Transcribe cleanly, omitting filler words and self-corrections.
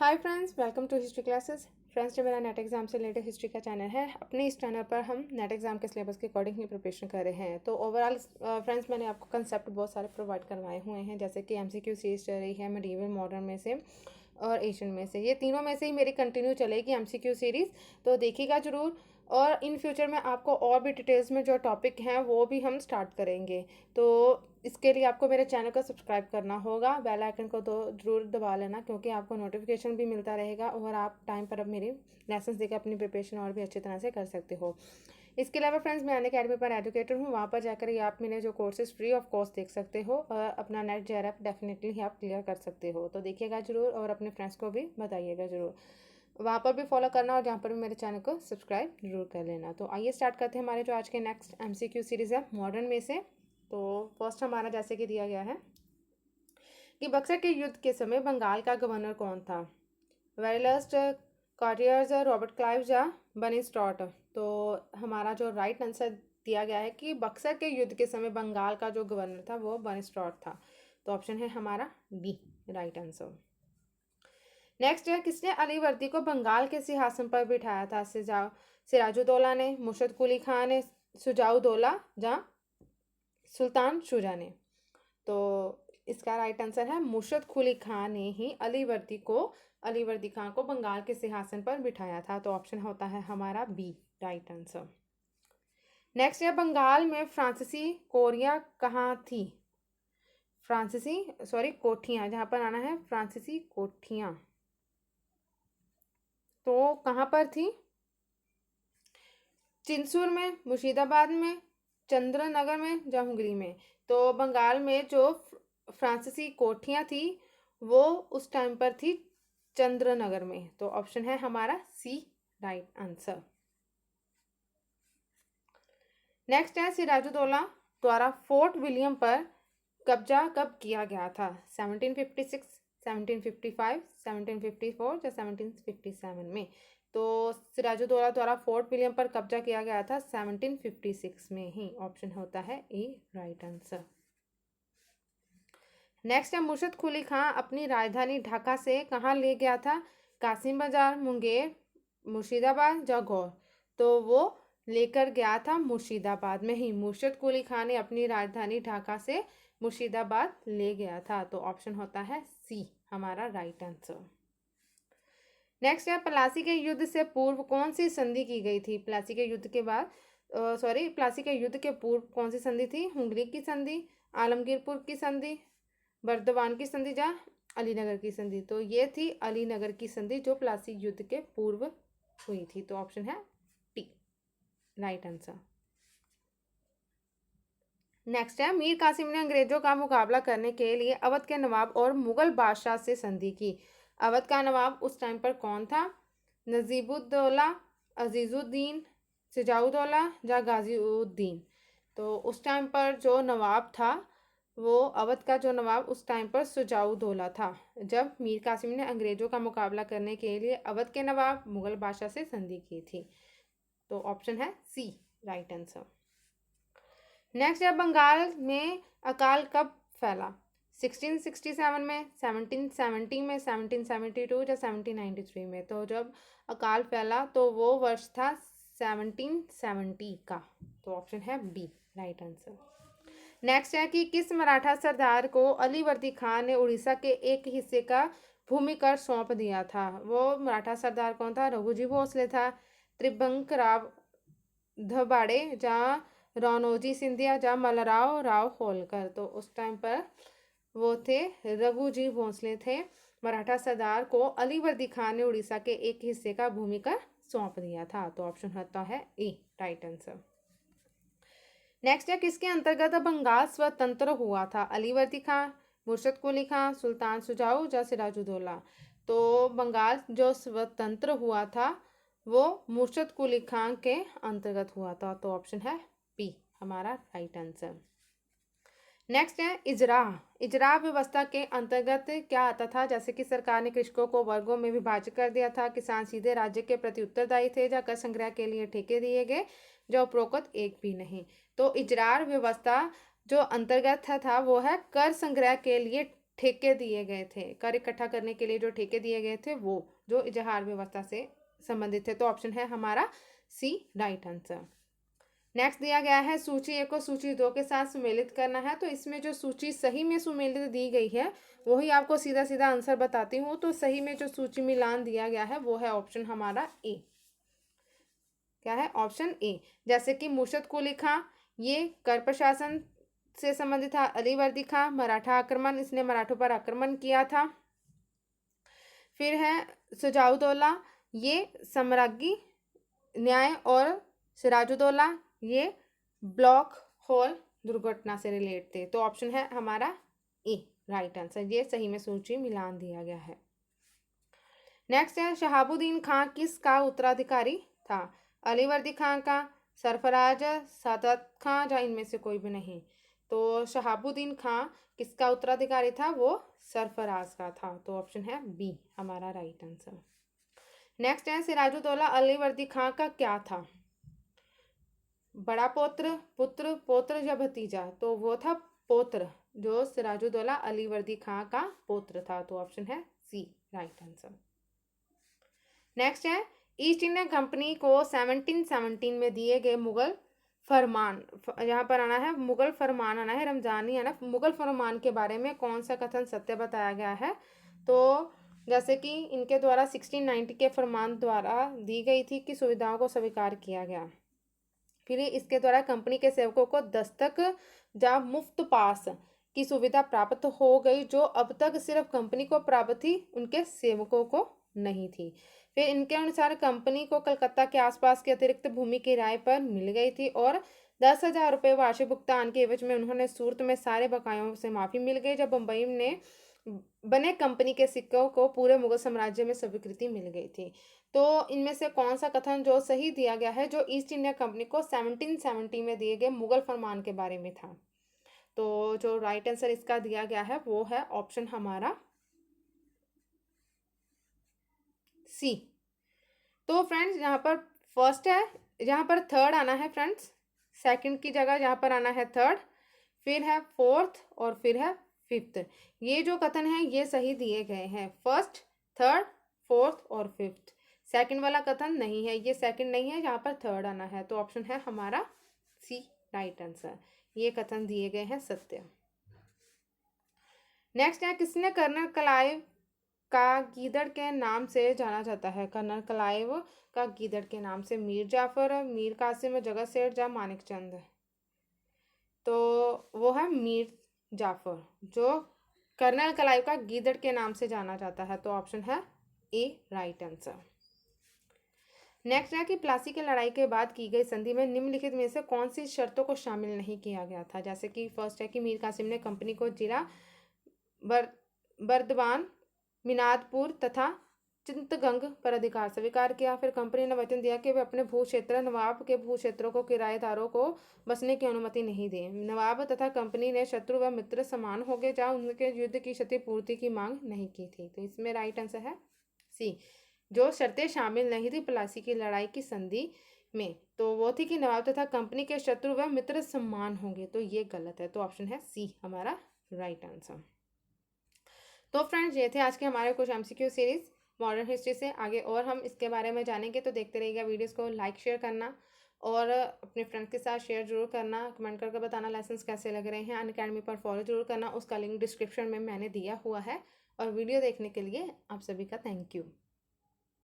Hi friends, welcome to history classes. Friends, जो मेरा NET exam से रिलेटेड हिस्ट्री का चैनल है, अपने इस चैनल पर हम नेट एग्जाम के सिलेबस के अकॉर्डिंग ही प्रिपरेशन कर रहे हैं। तो ओवरऑल फ्रेंड्स, मैंने आपको कंसेप्ट बहुत सारे प्रोवाइड करवाए हुए हैं, जैसे कि एमसीक्यू सीरीज चल रही है मिडीवल मॉडर्न में से और एशियन में से। ये तीनों में से ही मेरी कंटिन्यू चलेगी एमसीक्यू सीरीज़, तो देखिएगा ज़रूर। और इन फ्यूचर में आपको और भी डिटेल्स में जो टॉपिक हैं वो भी हम स्टार्ट करेंगे। तो इसके लिए आपको मेरे चैनल को सब्सक्राइब करना होगा, बेल आइकन को तो ज़रूर दबा लेना, क्योंकि आपको नोटिफिकेशन भी मिलता रहेगा और आप टाइम पर अब मेरी लेसन्स देकर अपनी प्रिपरेशन और भी अच्छी तरह से कर सकते हो। इसके अलावा फ्रेंड्स, मैं अनअकैडमी पर एजुकेटर हूँ, वहाँ पर जाकर ही आप मेरे जो कोर्सेज फ्री ऑफ कॉस्ट देख सकते हो और अपना नेट जेआरएफ डेफिनेटली आप क्लियर कर सकते हो। तो देखिएगा ज़रूर और अपने फ्रेंड्स को भी बताइएगा ज़रूर। वहाँ पर भी फॉलो करना और जहाँ पर भी मेरे चैनल को सब्सक्राइब जरूर कर लेना। तो आइए स्टार्ट करते हैं हमारे जो आज के नेक्स्ट एमसीक्यू सीरीज़ है मॉडर्न में से। तो फर्स्ट हमारा जैसे कि दिया गया है कि बक्सर के युद्ध के समय बंगाल का गवर्नर कौन था? वेरिलस्ट, कॉटियर्स, रॉबर्ट क्लाइव या बनी स्टॉट। तो हमारा जो राइट आंसर दिया गया है कि बक्सर के युद्ध के समय बंगाल का जो गवर्नर था वो बनी स्टॉट था। तो ऑप्शन है हमारा बी राइट आंसर। नेक्स्ट है, किसने अली वर्दी को बंगाल के सिंहासन पर बिठाया था? सिराजुद्दौला ने, मुर्शद कुली खान ने, सुजाउद्दौला या सुल्तान शुजा ने। तो इसका राइट आंसर है मुर्शद कुली खान ने ही अली वर्दी खान को बंगाल के सिंहासन पर बिठाया था। तो ऑप्शन होता है हमारा बी राइट आंसर। नेक्स्ट है, बंगाल में फ्रांसीसी कोरिया कहाँ थी? कोठियाँ, जहाँ पर आना है फ्रांसीसी कोठियाँ, तो कहाँ पर थी? चिंसूर में, मुर्शिदाबाद में, चंद्रनगर में, जहांगीर में। तो बंगाल में जो फ्रांसीसी कोठियाँ थी वो उस टाइम पर थी चंद्रनगर में। तो ऑप्शन है हमारा सी राइट आंसर। नेक्स्ट है, सिराजुद्दौला द्वारा फोर्ट विलियम पर कब्जा कब किया गया था? 1756, 1755, 1754 या 1757 में। तो सिराजुद्दौला द्वारा फोर्ट विलियम पर कब्जा किया गया था 1756 में ही। ऑप्शन होता है ए राइट आंसर। नेक्स्ट है, मुर्शद कुली खां अपनी राजधानी ढाका से कहाँ ले गया था? कासिम बाजार, मुंगेर, मुर्शिदाबाद या गौर। तो वो लेकर गया था मुर्शिदाबाद में ही। मुर्शद कुली खान ने अपनी राजधानी ढाका से मुर्शिदाबाद ले गया था। तो ऑप्शन होता है सी हमारा राइट आंसर। नेक्स्ट है, प्लासी के युद्ध से पूर्व कौन सी संधि की गई थी? प्लासी के युद्ध के बाद प्लासी के युद्ध के पूर्व कौन सी संधि थी? हुंगरी की संधि, आलमगीरपुर की संधि, बर्दवान की संधि या अलीनगर की संधि। तो ये थी अलीनगर की संधि जो प्लासी युद्ध के पूर्व हुई थी। तो ऑप्शन है टी राइट आंसर। नेक्स्ट है, मीर कासिम ने अंग्रेजों का मुकाबला करने के लिए अवध के नवाब और मुगल बादशाह से संधि की। अवध का नवाब उस टाइम पर कौन था? नजीबुद्दौला, अजीजुद्दीन, सिजाउद्दौला या गाजीउद्दीन। तो उस टाइम पर जो नवाब था वो अवध का जो नवाब उस टाइम पर सुजाउद्दौला था, जब मीर कासिम ने अंग्रेजों का मुकाबला करने के लिए अवध के नवाब मुगल बादशाह से संधि की थी। तो ऑप्शन है सी राइट आंसर। नेक्स्ट है, बंगाल में अकाल कब फैला? 1667 में, 1770 में, 1772 या 1793 में। तो जब अकाल फैला तो वो वर्ष था 1770 का। तो ऑप्शन है बी राइट आंसर। नेक्स्ट है कि किस मराठा सरदार को अली वर्दी खान ने उड़ीसा के एक हिस्से का भूमि कर सौंप दिया था? वो मराठा सरदार कौन था? रघुजी भोसले था, त्रिभंकराव धबाड़े या रौनोजी सिंधिया या मलराव राव होलकर। तो उस टाइम पर वो थे रघुजी भोसले थे। मराठा सरदार को अली वर्दी खान ने उड़ीसा के एक हिस्से का भूमि कर सौंप दिया था। तो ऑप्शन होता है ए राइट आंसर। नेक्स्ट है, किसके अंतर्गत बंगाल स्वतंत्र हुआ था? अली वर्दी खां, मुर्शद कुली खां, सुल्तान सुजाऊ या सिराजुद्दौला। तो बंगाल जो स्वतंत्र हुआ था वो मुर्शद कुली खां के अंतर्गत हुआ था। तो ऑप्शन है बी हमारा राइट आंसर। नेक्स्ट है, इजरा व्यवस्था के अंतर्गत क्या आता था? जैसे कि सरकार ने कृषकों को वर्गों में विभाजित कर दिया था, किसान सीधे राज्य के प्रति उत्तरदायी थे, या कर संग्रह के लिए ठेके दिए गए, जो उपरोक्त एक भी नहीं। तो इजरार व्यवस्था जो अंतर्गत था वो है कर संग्रह के लिए ठेके दिए गए थे, कर इकट्ठा करने के लिए जो ठेके दिए गए थे वो, जो इजहार व्यवस्था से संबंधित थे। तो ऑप्शन है हमारा सी राइट आंसर। नेक्स्ट दिया गया है सूची 1 को सूची 2 के साथ सुमेलित करना है। तो इसमें जो सूची सही में सुमेलित दी गई है वही आपको सीधा सीधा आंसर बताती हूँ। तो सही में जो सूची मिलान दिया गया है वो है ऑप्शन हमारा ए। क्या है? Option A. जैसे कि मुर्शद कुली खां, ये कर प्रशासन से संबंधित था। अली वर्दी खां, मराठा आक्रमण, इसने मराठों पर आक्रमण किया था। फिर है सुजाउद्दौला, ये सम्राज्ञी न्याय, और सिराजुद्दौला ये ब्लॉक होल दुर्घटना से रिलेट थे। तो ऑप्शन है हमारा ए राइट आंसर, ये सही में सूची मिलान दिया गया है। नेक्स्ट है शहाबुद्दीन खां किसका उत्तराधिकारी था? अली वर्दी खां का, सरफराज, सादत खां, या इनमें से कोई भी नहीं। तो शहाबुद्दीन खां किसका उत्तराधिकारी था? वो सरफराज का था। तो ऑप्शन है बी हमारा राइट आंसर। नेक्स्ट है सिराजुद्दौला अली वर्दी खां का क्या था? बड़ा पौत्र, पुत्र, पौत्र या भतीजा? तो वो था पौत्र, जो सिराजुद्दौला अली वर्दी खां का पौत्र था। तो ऑप्शन है सी राइट आंसर। नेक्स्ट है ईस्ट इंडिया कंपनी को 1717 में दिए गए मुगल फरमान, यहाँ पर आना है मुगल फरमान, आना है रमजानी, आना मुगल फरमान के बारे में कौन सा कथन सत्य बताया गया है? तो जैसे कि इनके द्वारा 1690 के फरमान द्वारा दी गई थी कि सुविधाओं को स्वीकार किया गया। फिर इसके द्वारा कंपनी के सेवकों को दस्तक या मुफ्त पास की सुविधा प्राप्त हो गई, जो अब तक सिर्फ कंपनी को प्राप्त थी, उनके सेवकों को नहीं थी। फिर इनके अनुसार कंपनी को कलकत्ता के आसपास के अतिरिक्त भूमि किराए पर मिल गई थी, और 10,000 रुपये वार्षिक भुगतान के एवज में उन्होंने सूरत में सारे बकायों से माफ़ी मिल गई, जब बम्बई ने बने कंपनी के सिक्कों को पूरे मुगल साम्राज्य में स्वीकृति मिल गई थी। तो इनमें से कौन सा कथन जो सही दिया गया है, जो ईस्ट इंडिया कंपनी को 1770 में दिए गए मुगल फरमान के बारे में था? तो जो राइट आंसर इसका दिया गया है वो है ऑप्शन हमारा सी। तो फ्रेंड्स यहाँ पर फर्स्ट है, यहाँ पर थर्ड आना है फ्रेंड्स, सेकंड की जगह यहाँ पर आना है थर्ड, फिर है फोर्थ, और फिर है फिफ्थ। ये जो कथन है ये सही दिए गए हैं, फर्स्ट, थर्ड, फोर्थ और फिफ्थ। सेकंड वाला कथन नहीं है, ये सेकंड नहीं है, यहाँ पर थर्ड आना है। तो ऑप्शन है हमारा सी राइट आंसर, ये कथन दिए गए हैं सत्य। नेक्स्ट है किसने कर्नल क्लाइव का गीदड़ के नाम से जाना जाता है? कर्नल क्लाइव का गीदड़ के नाम से मीर जाफर, मीर कासिम, जगत सेठ या मानिक चंद? तो वो है मीर जाफर, जो कर्नल क्लाइव का गीदड़ के नाम से जाना जाता है। तो ऑप्शन है ए राइट आंसर। नेक्स्ट है कि प्लासी की लड़ाई के बाद की गई संधि में निम्नलिखित में से कौन सी शर्तों को शामिल नहीं किया गया था? जैसे कि फर्स्ट है कि मीर कासिम ने कंपनी को जिला बर्दवान, मिनादपुर तथा चित्तगंग पर अधिकार स्वीकार किया। फिर कंपनी ने वचन दिया कि वे अपने भू क्षेत्र, नवाब के भू क्षेत्रों को किराएदारों को बसने की अनुमति नहीं दें। नवाब तथा कंपनी ने शत्रु व मित्र समान हो गए, जहाँ उनके युद्ध की क्षतिपूर्ति की मांग नहीं की थी। तो इसमें राइट आंसर है सी, जो शर्तें शामिल नहीं थी प्लासी की लड़ाई की संधि में, तो वो थी कि नवाब तथा कंपनी के शत्रु व मित्र समान होंगे। तो ये गलत है। तो ऑप्शन है सी हमारा राइट आंसर। तो फ्रेंड्स ये थे आज के हमारे कुछ एमसीक्यू सीरीज मॉडर्न हिस्ट्री से। आगे और हम इसके बारे में जानेंगे, तो देखते रहिएगा वीडियोस को, लाइक शेयर करना और अपने फ्रेंड्स के साथ शेयर जरूर करना, कमेंट करके बताना लेसन्स कैसे लग रहे हैं। अनअकैडमी पर फॉलो जरूर करना, उसका लिंक डिस्क्रिप्शन में मैंने दिया हुआ है। और वीडियो देखने के लिए आप सभी का थैंक यू।